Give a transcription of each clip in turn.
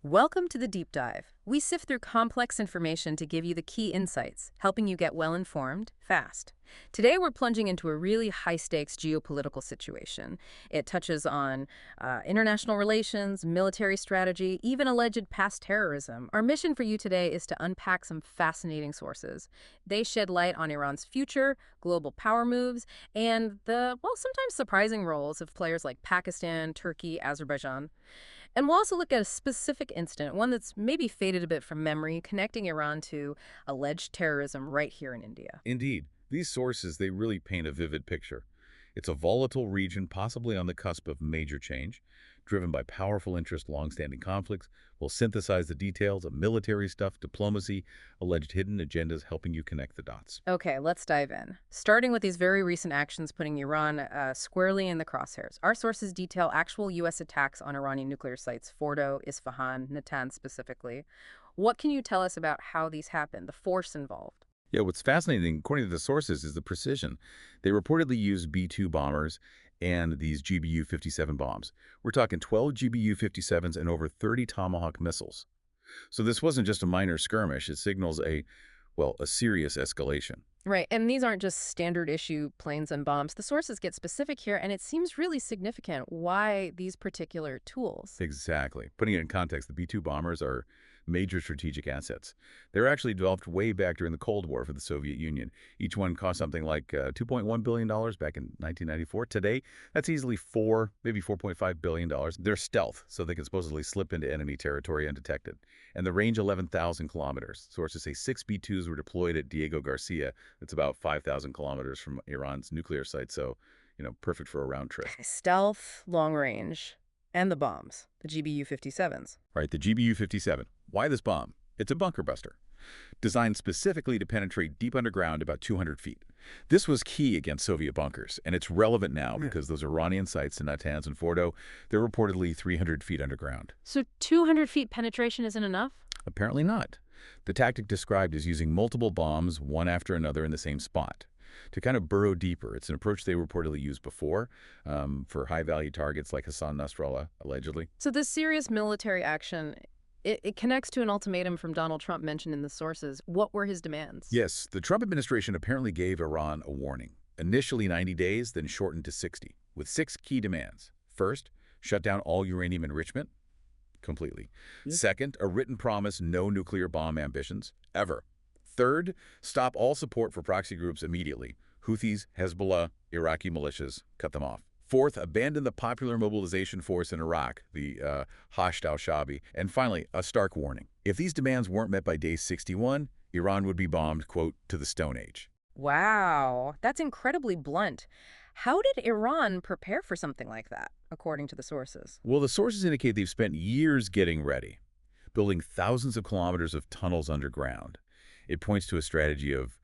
Welcome to the Deep Dive. We sift through complex information to give you the key insights, helping you get well-informed, fast. Today, we're plunging into a really high-stakes geopolitical situation. It touches on international relations, military strategy, even alleged past terrorism. Our mission for you today is to unpack some fascinating sources. They shed light on Iran's future, global power moves, and the, well, sometimes surprising roles of players like Pakistan, Turkey, Azerbaijan. And we'll also look at a specific incident, one that's maybe faded a bit from memory, connecting Iran to alleged terrorism right here in India. Indeed, these sources, they really paint a vivid picture. It's a volatile region, possibly on the cusp of major change, driven by powerful interest, long-standing conflicts. We'll synthesize the details of military stuff, diplomacy, alleged hidden agendas, helping you connect the dots. Okay, let's dive in. Starting with these very recent actions putting Iran squarely in the crosshairs. Our sources detail actual U.S. attacks on Iranian nuclear sites, Fordo, Isfahan, Natanz specifically. What can you tell us about how these happened, the force involved? Yeah, what's fascinating, according to the sources, is the precision. They reportedly used B-2 bombers and these GBU-57 bombs. We're talking 12 GBU-57s and over 30 Tomahawk missiles. So this wasn't just a minor skirmish. It signals a serious escalation. Right, and these aren't just standard issue planes and bombs. The sources get specific here, and it seems really significant why these particular tools. Exactly. Putting it in context, the B-2 bombers are major strategic assets. They were actually developed way back during the Cold War for the Soviet Union. Each one cost something like $2.1 billion back in 1994. Today, that's easily maybe $4.5 billion. They're stealth, so they can supposedly slip into enemy territory undetected. And the range, 11,000 kilometers. Sources say 6 B-2s were deployed at Diego Garcia. That's about 5,000 kilometers from Iran's nuclear site, so, perfect for a round trip. Stealth, long range, and the bombs, the GBU-57s. Right, the GBU-57. Why this bomb? It's a bunker buster, designed specifically to penetrate deep underground about 200 feet. This was key against Soviet bunkers, and it's relevant now because those Iranian sites in Natanz and Fordo, they're reportedly 300 feet underground. So 200 feet penetration isn't enough? Apparently not. The tactic described is using multiple bombs, one after another in the same spot, to kind of burrow deeper. It's an approach they reportedly used before for high-value targets like Hassan Nasrallah, allegedly. So this serious military action, it connects to an ultimatum from Donald Trump mentioned in the sources. What were his demands? Yes, the Trump administration apparently gave Iran a warning. Initially 90 days, then shortened to 60, with 6 key demands. First, shut down all uranium enrichment completely. Second, a written promise no nuclear bomb ambitions, ever. Third, stop all support for proxy groups immediately. Houthis, Hezbollah, Iraqi militias, cut them off. Fourth, abandon the Popular Mobilization Force in Iraq, the Hashd al-Shabi. And finally, a stark warning. If these demands weren't met by day 61, Iran would be bombed, quote, to the Stone Age. Wow, that's incredibly blunt. How did Iran prepare for something like that, according to the sources? Well, the sources indicate they've spent years getting ready, building thousands of kilometers of tunnels underground. It points to a strategy of,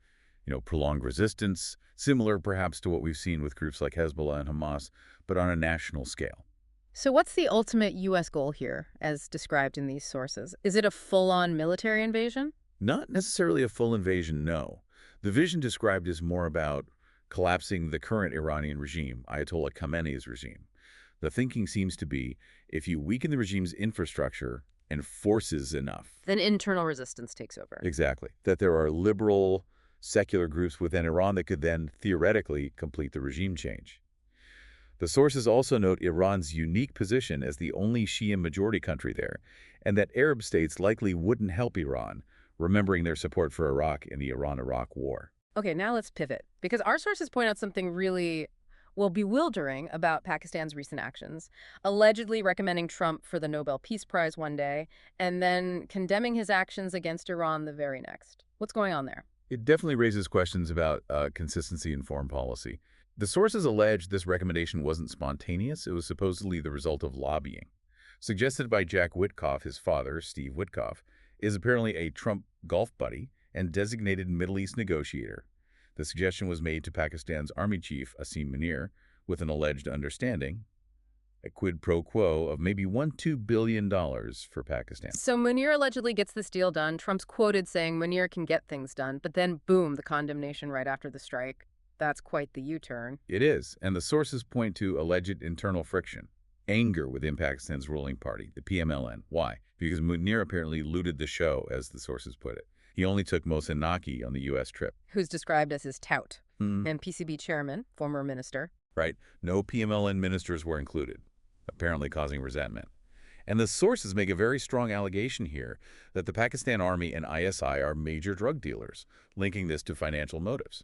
prolonged resistance, similar perhaps to what we've seen with groups like Hezbollah and Hamas, but on a national scale. So what's the ultimate U.S. goal here, as described in these sources? Is it a full-on military invasion? Not necessarily a full invasion, no. The vision described is more about collapsing the current Iranian regime, Ayatollah Khamenei's regime. The thinking seems to be, if you weaken the regime's infrastructure and forces enough, Then internal resistance takes over. exactly, that there are liberal, secular groups within Iran that could then theoretically complete the regime change. The sources also note Iran's unique position as the only Shia majority country there, and that Arab states likely wouldn't help Iran, remembering their support for Iraq in the Iran-Iraq War. Okay, now let's pivot, because our sources point out something really, well, bewildering about Pakistan's recent actions, allegedly recommending Trump for the Nobel Peace Prize one day, and then condemning his actions against Iran the very next. What's going on there? It definitely raises questions about consistency in foreign policy. The sources allege this recommendation wasn't spontaneous. It was supposedly the result of lobbying. Suggested by Jack Witkoff, his father, Steve Witkoff, is apparently a Trump golf buddy and designated Middle East negotiator. The suggestion was made to Pakistan's army chief, Asim Munir, with an alleged understanding, a quid pro quo of maybe $2 billion for Pakistan. So Munir allegedly gets this deal done. Trump's quoted saying Munir can get things done, but then boom, the condemnation right after the strike. That's quite the U-turn. It is, and the sources point to alleged internal friction, anger within Pakistan's ruling party, the PMLN. Why? because Munir apparently looted the show, as the sources put it. He only took Mohsen Naqi on the U.S. trip. Who's described as his tout. Hmm. And PCB chairman, former minister. Right? No PMLN ministers were included, apparently causing resentment. And the sources make a very strong allegation here that the Pakistan Army and ISI are major drug dealers, linking this to financial motives.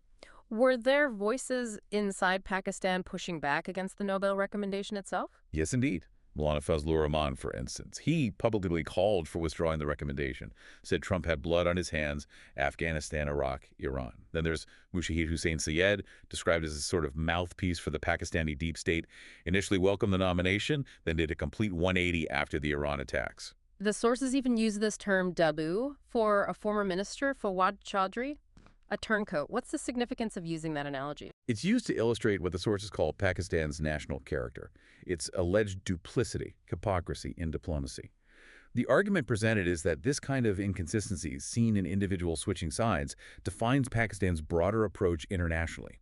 Were there voices inside Pakistan pushing back against the Nobel recommendation itself? Yes, indeed. Maulana Fazlur Rahman, for instance. He publicly called for withdrawing the recommendation, said Trump had blood on his hands, Afghanistan, Iraq, Iran. Then there's Mushahid Hussain Syed, described as a sort of mouthpiece for the Pakistani deep state, initially welcomed the nomination, then did a complete 180 after the Iran attacks. The sources even use this term dabu for a former minister, Fawad Chaudhry, a turncoat. What's the significance of using that analogy? It's used to illustrate what the sources call Pakistan's national character, its alleged duplicity, hypocrisy in diplomacy. The argument presented is that this kind of inconsistency, seen in individuals switching sides, defines Pakistan's broader approach internationally.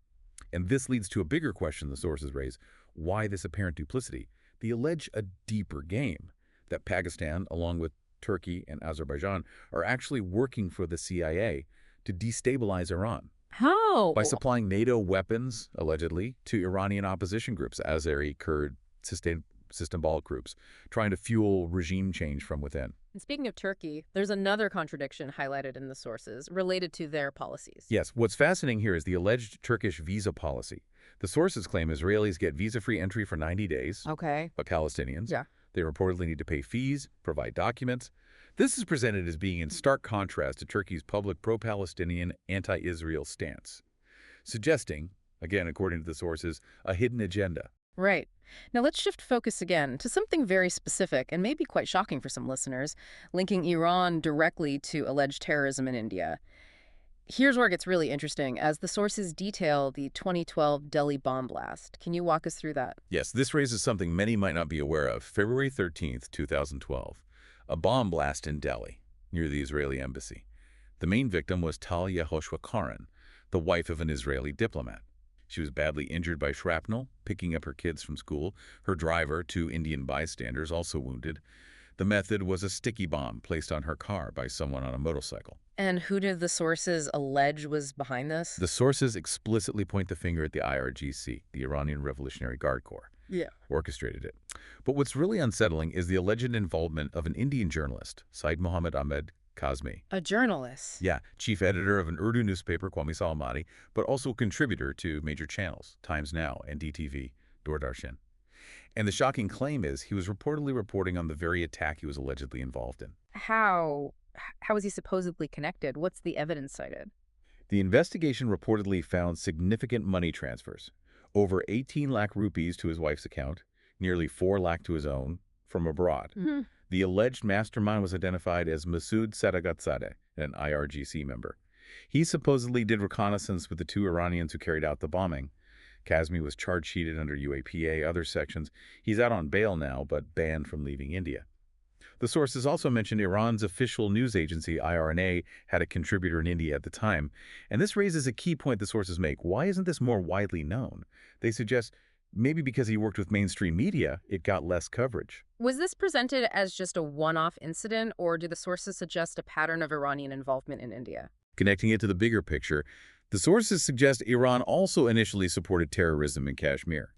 And this leads to a bigger question the sources raise: why this apparent duplicity? They allege a deeper game, that Pakistan, along with Turkey and Azerbaijan, are actually working for the CIA to destabilize Iran. How? By supplying NATO weapons, allegedly, to Iranian opposition groups, Azeri, Kurd, Sistan-Bal groups, trying to fuel regime change from within. And speaking of Turkey, there's another contradiction highlighted in the sources related to their policies. Yes, what's fascinating here is the alleged Turkish visa policy. The sources claim Israelis get visa-free entry for 90 days, Okay. but Palestinians, Yeah. they reportedly need to pay fees, provide documents. This is presented as being in stark contrast to Turkey's public pro-Palestinian, anti-Israel stance, suggesting, again according to the sources, a hidden agenda. Right. Now let's shift focus again to something very specific and maybe quite shocking for some listeners, linking Iran directly to alleged terrorism in India. Here's where it gets really interesting, as the sources detail the 2012 Delhi bomb blast. Can you walk us through that? Yes, this raises something many might not be aware of. February 13th, 2012. A bomb blast in Delhi, near the Israeli embassy. The main victim was Tal Yehoshua Karan, the wife of an Israeli diplomat. She was badly injured by shrapnel, picking up her kids from school. Her driver, 2 Indian bystanders, also wounded. The method was a sticky bomb placed on her car by someone on a motorcycle. And who did the sources allege was behind this? The sources explicitly point the finger at the IRGC, the Iranian Revolutionary Guard Corps. Yeah. Orchestrated it. But what's really unsettling is the alleged involvement of an Indian journalist, Said Mohammad Ahmed Kazmi. A journalist? Yeah, chief editor of an Urdu newspaper, Qawmi Salamati, but also a contributor to major channels, Times Now, NDTV, Doordarshan. And the shocking claim is he was reportedly reporting on the very attack he was allegedly involved in. How is he supposedly connected? What's the evidence cited? The investigation reportedly found significant money transfers, over 18 lakh rupees to his wife's account, nearly 4 lakh to his own, from abroad. Mm-hmm. The alleged mastermind was identified as Masood Sadagatzadeh, an IRGC member. He supposedly did reconnaissance with the 2 Iranians who carried out the bombing. Kazmi was charge-sheeted under UAPA, other sections. He's out on bail now, but banned from leaving India. The sources also mentioned Iran's official news agency, IRNA, had a contributor in India at the time. And this raises a key point the sources make. Why isn't this more widely known? They suggest maybe because he worked with mainstream media, it got less coverage. Was this presented as just a one-off incident, or do the sources suggest a pattern of Iranian involvement in India? Connecting it to the bigger picture, the sources suggest Iran also initially supported terrorism in Kashmir.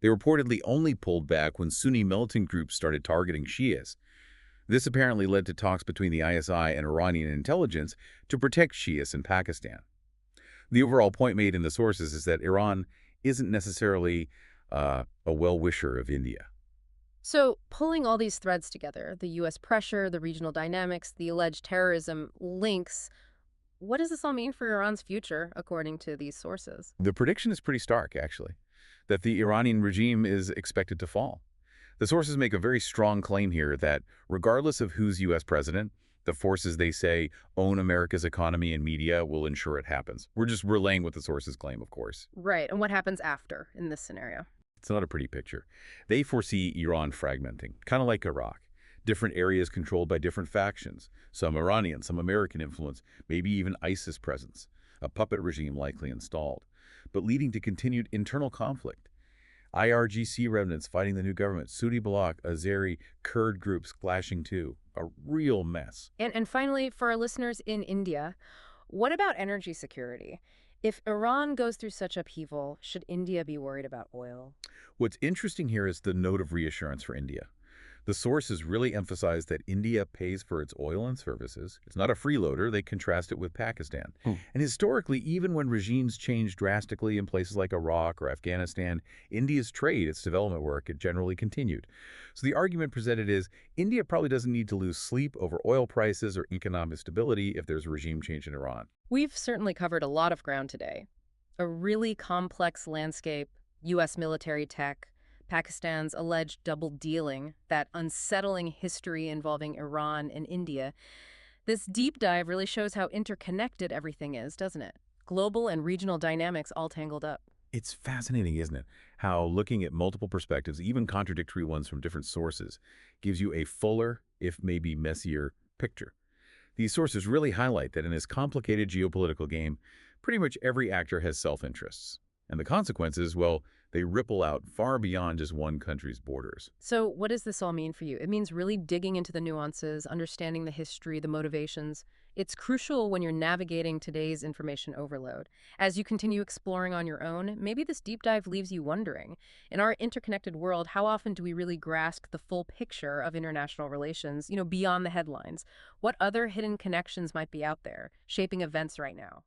They reportedly only pulled back when Sunni militant groups started targeting Shias. This apparently led to talks between the ISI and Iranian intelligence to protect Shias in Pakistan. The overall point made in the sources is that Iran isn't necessarily a well-wisher of India. So, pulling all these threads together, the U.S. pressure, the regional dynamics, the alleged terrorism links, what does this all mean for Iran's future, according to these sources? The prediction is pretty stark, actually, that the Iranian regime is expected to fall. The sources make a very strong claim here that regardless of who's U.S. president, the forces they say own America's economy and media will ensure it happens. We're just relaying what the sources claim, of course. Right, and what happens after in this scenario? It's not a pretty picture. They foresee Iran fragmenting, kind of like Iraq. Different areas controlled by different factions, some Iranian, some American influence, maybe even ISIS presence, a puppet regime likely installed, but leading to continued internal conflict. IRGC remnants fighting the new government, Sunni Bloc, Azeri, Kurd groups clashing too. A real mess. And finally, for our listeners in India, what about energy security? If Iran goes through such upheaval, should India be worried about oil? What's interesting here is the note of reassurance for India. The sources really emphasize that India pays for its oil and services. It's not a freeloader. They contrast it with Pakistan. And historically, even when regimes change drastically in places like Iraq or Afghanistan, India's trade, its development work, it generally continued. So the argument presented is India probably doesn't need to lose sleep over oil prices or economic stability if there's a regime change in Iran. We've certainly covered a lot of ground today. A really complex landscape, U.S. military tech, Pakistan's alleged double-dealing, that unsettling history involving Iran and India. This deep dive really shows how interconnected everything is, doesn't it? Global and regional dynamics all tangled up. It's fascinating, isn't it? How looking at multiple perspectives, even contradictory ones from different sources, gives you a fuller, if maybe messier, picture. These sources really highlight that in this complicated geopolitical game, pretty much every actor has self-interests. And the consequences, well, they ripple out far beyond just one country's borders. So what does this all mean for you? It means really digging into the nuances, understanding the history, the motivations. It's crucial when you're navigating today's information overload. As you continue exploring on your own, maybe this deep dive leaves you wondering, in our interconnected world, how often do we really grasp the full picture of international relations, beyond the headlines? What other hidden connections might be out there, shaping events right now?